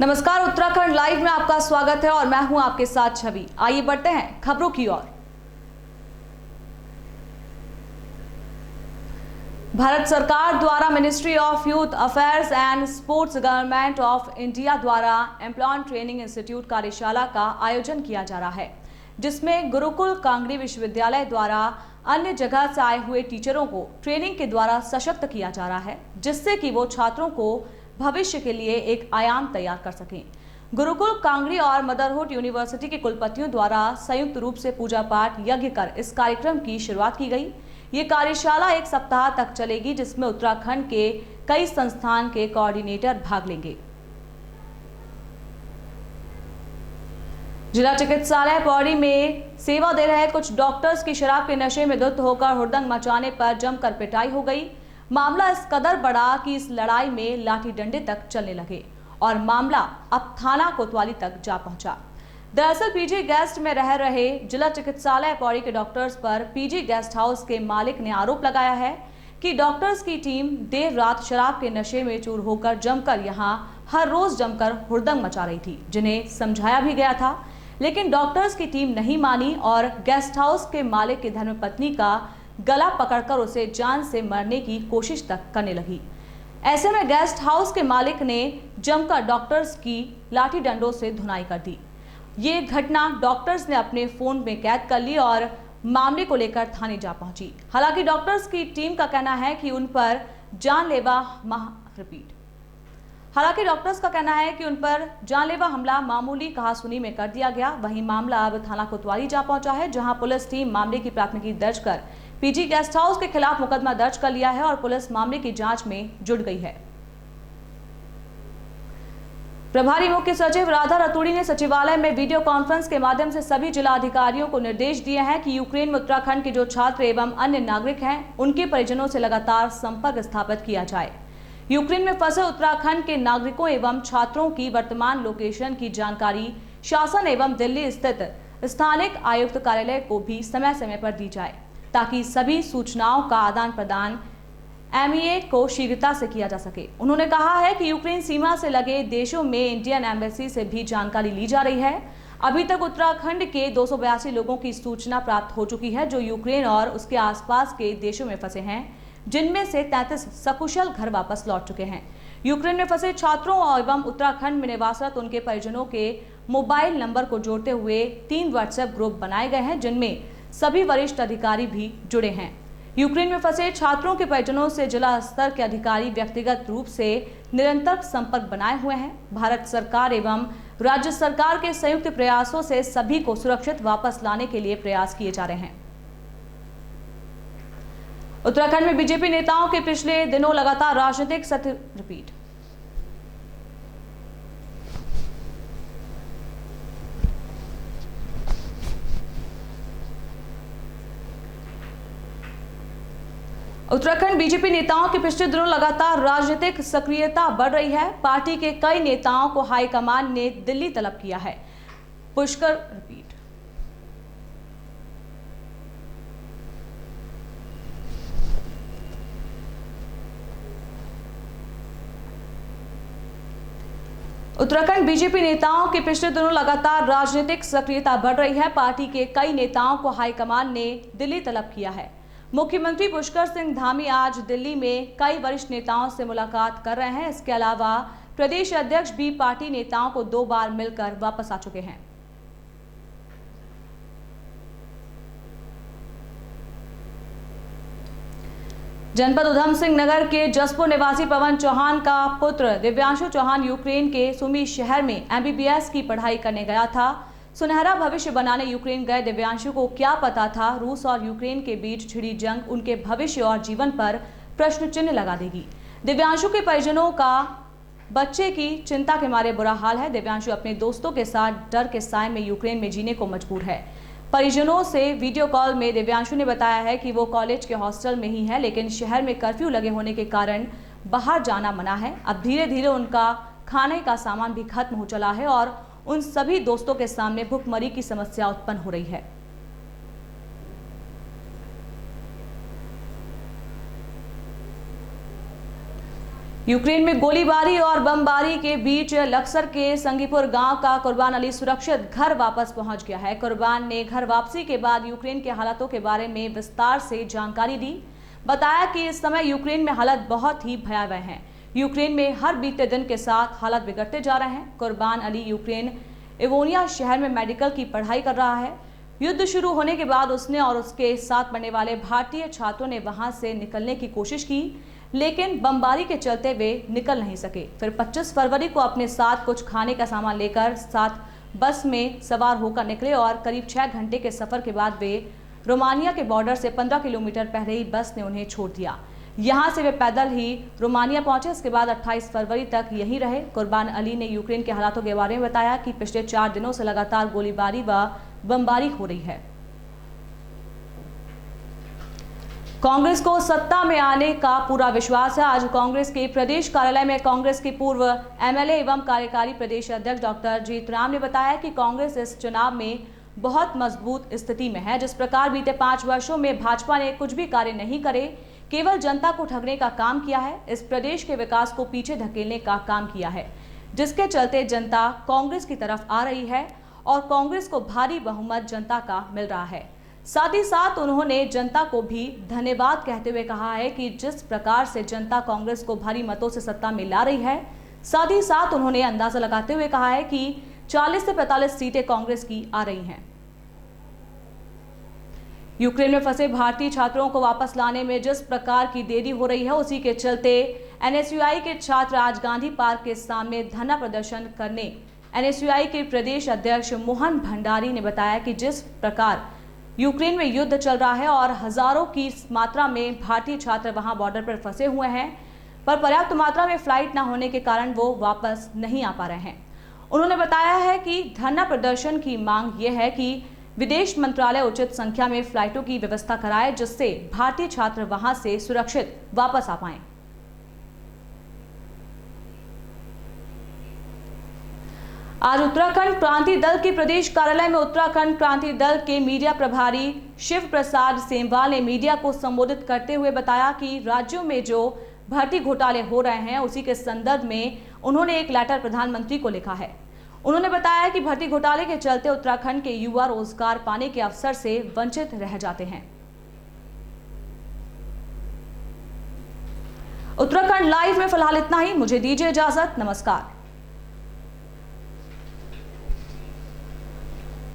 नमस्कार, उत्तराखंड लाइव में आपका स्वागत है और मैं हूं आपके साथ छवि। आइए बढ़ते हैं खबरों की ओर। भारत सरकार द्वारा ministry of youth affairs and sports government of India द्वारा एम्प्लॉयमेंट ट्रेनिंग इंस्टीट्यूट कार्यशाला का आयोजन किया जा रहा है, जिसमें गुरुकुल कांगड़ी विश्वविद्यालय द्वारा अन्य जगह से आए हुए टीचरों को ट्रेनिंग के द्वारा सशक्त किया जा रहा है, जिससे कि वो छात्रों को भविष्य के लिए एक आयाम तैयार कर सकें। गुरुकुल कांगड़ी और मदरहुड यूनिवर्सिटी के कुलपतियों द्वारा संयुक्त रूप से पूजा पाठ यज्ञ कर इस कार्यक्रम की शुरुआत की गई। ये कार्यशाला एक सप्ताह तक चलेगी, जिसमें उत्तराखंड के कई संस्थान के कोऑर्डिनेटर भाग लेंगे। जिला चिकित्सालय पौड़ी में सेवा दे रहे कुछ डॉक्टर्स की शराब के नशे में धुत होकर हुड़दंग मचाने पर जमकर पिटाई हो गई। मामला इस कदर बढ़ा कि इस लड़ाई में लाठी डंडे तक चलने लगे और मामला अब थाना कोतवाली तक जा पहुंचा। दरअसल पीजी गेस्ट में रह रहे जिला चिकित्सालय पौड़ी के डॉक्टर्स पर पीजी गेस्ट हाउस के मालिक ने आरोप लगाया है कि डॉक्टर्स की टीम देर रात शराब के नशे में चूर होकर जमकर यहां हर रोज जमकर हुड़दंग मचा रही थी, जिन्हें समझाया भी गया था, लेकिन डॉक्टर्स की टीम नहीं मानी और गेस्ट हाउस के मालिक की धर्मपत्नी का गला पकड़कर उसे जान से मारने की कोशिश तक करने लगी। ऐसे में गेस्ट हाउस के मालिक ने जमकर डॉक्टर्स की लाठी डंडों से धुनाई कर दी। ये घटना डॉक्टर्स ने अपने फोन में कैद कर ली और मामले को लेकर थाने जा पहुंची। हालांकि डॉक्टर्स की टीम का कहना है कि उन पर जानलेवा हमला मामूली कहासुनी में कर दिया गया। वहीं मामला अब थाना कोतवाली जा पहुंचा है, जहां पुलिस टीम मामले की प्राथमिकी दर्ज कर पीजी गेस्ट हाउस के खिलाफ मुकदमा दर्ज कर लिया है और पुलिस मामले की जांच में जुट गई है। प्रभारी मुख्य सचिव राधा रतूड़ी ने सचिवालय में वीडियो कॉन्फ्रेंस के माध्यम से सभी जिला अधिकारियों को निर्देश दिए हैं कि यूक्रेन में उत्तराखंड के जो छात्र एवं अन्य नागरिक हैं, उनके परिजनों से लगातार संपर्क स्थापित किया जाए। यूक्रेन में फंसे उत्तराखंड के नागरिकों एवं छात्रों की वर्तमान लोकेशन की जानकारी शासन एवं दिल्ली स्थित स्थानिक आयुक्त कार्यालय को भी समय समय पर दी जाए, ताकि सभी सूचनाओं का आदान प्रदान एमईए को शीघ्रता से किया जा सके। उन्होंने कहा है कि यूक्रेन सीमा से लगे देशों में इंडियन एम्बेसी से भी जानकारी ली जा रही है। अभी तक उत्तराखंड के 282 लोगों की सूचना प्राप्त हो चुकी है, जो यूक्रेन और उसके आसपास के देशों में फंसे हैं, जिनमें से 33 सकुशल घर वापस लौट चुके हैं। यूक्रेन में फंसे छात्रों एवं उत्तराखंड में निवासरत उनके परिजनों के मोबाइल नंबर को जोड़ते हुए 3 व्हाट्सएप ग्रुप बनाए गए हैं, जिनमें सभी वरिष्ठ अधिकारी भी जुड़े हैं। यूक्रेन में फंसे छात्रों के परिजनों से जिला स्तर के अधिकारी व्यक्तिगत रूप से निरंतर संपर्क बनाए हुए हैं। भारत सरकार एवं राज्य सरकार के संयुक्त प्रयासों से सभी को सुरक्षित वापस लाने के लिए प्रयास किए जा रहे हैं। उत्तराखंड में बीजेपी नेताओं के पिछले दिनों लगातार राजनीतिक सत्र उत्तराखंड बीजेपी नेताओं के पिछले दिनों लगातार राजनीतिक सक्रियता बढ़ रही है। पार्टी के कई नेताओं को हाईकमान ने दिल्ली तलब किया है। उत्तराखंड बीजेपी नेताओं के पिछले दिनों लगातार राजनीतिक सक्रियता बढ़ रही है। पार्टी के कई नेताओं को हाईकमान ने दिल्ली तलब किया है। मुख्यमंत्री पुष्कर सिंह धामी आज दिल्ली में कई वरिष्ठ नेताओं से मुलाकात कर रहे हैं। इसके अलावा प्रदेश अध्यक्ष भी पार्टी नेताओं को 2 बार मिलकर वापस आ चुके हैं। जनपद उधम सिंह नगर के जसपुर निवासी पवन चौहान का पुत्र दिव्यांशु चौहान यूक्रेन के सुमी शहर में एमबीबीएस की पढ़ाई करने गया था। सुनहरा भविष्य बनाने यूक्रेन गए दिव्यांशु को क्या पता था रूस और यूक्रेन के बीच छिड़ी जंग उनके भविष्य और जीवन पर प्रश्न चिन्ह लगा देगी। दिव्यांशु के परिजनों का बच्चे की चिंता के मारे बुरा हाल है। दिव्यांशु अपने दोस्तों के साथ डर के साए में यूक्रेन में जीने को मजबूर है। परिजनों से वीडियो कॉल में दिव्यांशु ने बताया है कि वो कॉलेज के हॉस्टल में ही है, लेकिन शहर में कर्फ्यू लगे होने के कारण बाहर जाना मना है। अब धीरे धीरे उनका खाने का सामान भी खत्म हो चला है और उन सभी दोस्तों के सामने भुखमरी की समस्या उत्पन्न हो रही है। यूक्रेन में गोलीबारी और बमबारी के बीच लक्सर के संगीपुर गांव का कुर्बान अली सुरक्षित घर वापस पहुंच गया है। कुर्बान ने घर वापसी के बाद यूक्रेन के हालातों के बारे में विस्तार से जानकारी दी। बताया कि इस समय यूक्रेन में हालात बहुत ही भयावह हैं। यूक्रेन में हर बीते दिन के साथ हालात बिगड़ते जा रहे हैं। कुर्बान अली यूक्रेन इवोनिया शहर में मेडिकल की पढ़ाई कर रहा है। युद्ध शुरू होने के बाद उसने और उसके साथ पढ़ने वाले भारतीय छात्रों ने वहां से निकलने की कोशिश की, लेकिन बमबारी के चलते वे निकल नहीं सके। फिर 25 फरवरी को अपने साथ कुछ खाने का सामान लेकर साथ बस में सवार होकर निकले और करीब 6 घंटे के सफर के बाद वे रोमानिया के बॉर्डर से 15 किलोमीटर पहले ही बस ने उन्हें छोड़ दिया। यहां से वे पैदल ही रोमानिया पहुंचे। इसके बाद 28 फरवरी तक यहीं रहे। कुर्बान अली ने यूक्रेन के हालातों के बारे में बताया कि पिछले 4 दिनों से लगातार गोलीबारी व बमबारी हो रही है। कांग्रेस को सत्ता में आने का पूरा विश्वास है। आज कांग्रेस के प्रदेश कार्यालय में कांग्रेस के पूर्व एमएलए एवं कार्यकारी प्रदेश अध्यक्ष डॉक्टर जीतराम ने बताया कि कांग्रेस इस चुनाव में बहुत मजबूत स्थिति में है। जिस प्रकार बीते 5 वर्षों में भाजपा ने कुछ भी कार्य नहीं करे, केवल जनता को ठगने का काम किया है, इस प्रदेश के विकास को पीछे धकेलने का काम किया है, जिसके चलते जनता कांग्रेस की तरफ आ रही है और कांग्रेस को भारी बहुमत जनता का मिल रहा है। साथ ही साथ उन्होंने जनता को भी धन्यवाद कहते हुए कहा है कि जिस प्रकार से जनता कांग्रेस को भारी मतों से सत्ता में ला रही है। साथ ही साथ उन्होंने अंदाजा लगाते हुए कहा है कि 40 से 45 सीटें कांग्रेस की आ रही हैं। यूक्रेन में फंसे भारतीय छात्रों को वापस लाने में जिस प्रकार की देरी हो रही है, उसी के चलते एनएसयूआई के छात्र आज गांधी पार्क के सामने धरना प्रदर्शन करने एनएसयूआई के प्रदेश अध्यक्ष मोहन भंडारी ने बताया कि जिस प्रकार यूक्रेन में युद्ध चल रहा है और हजारों की मात्रा में भारतीय छात्र वहां बॉर्डर पर फंसे हुए हैं, पर पर्याप्त मात्रा में फ्लाइट न होने के कारण वो वापस नहीं आ पा रहे हैं। उन्होंने बताया है कि धरना प्रदर्शन की मांग ये है कि विदेश मंत्रालय उचित संख्या में फ्लाइटों की व्यवस्था कराए, जिससे भारतीय छात्र वहां से सुरक्षित वापस आ पाएं। आज उत्तराखंड क्रांति दल के प्रदेश कार्यालय में उत्तराखंड क्रांति दल के मीडिया प्रभारी शिव प्रसाद सेमवाल ने मीडिया को संबोधित करते हुए बताया कि राज्यों में जो भर्ती घोटाले हो रहे हैं, उसी के संदर्भ में उन्होंने एक लेटर प्रधानमंत्री को लिखा है। उन्होंने बताया कि भर्ती घोटाले के चलते उत्तराखंड के युवा रोजगार पाने के अवसर से वंचित रह जाते हैं। उत्तराखंड लाइव में फिलहाल इतना ही। मुझे दीजिए इजाजत। नमस्कार।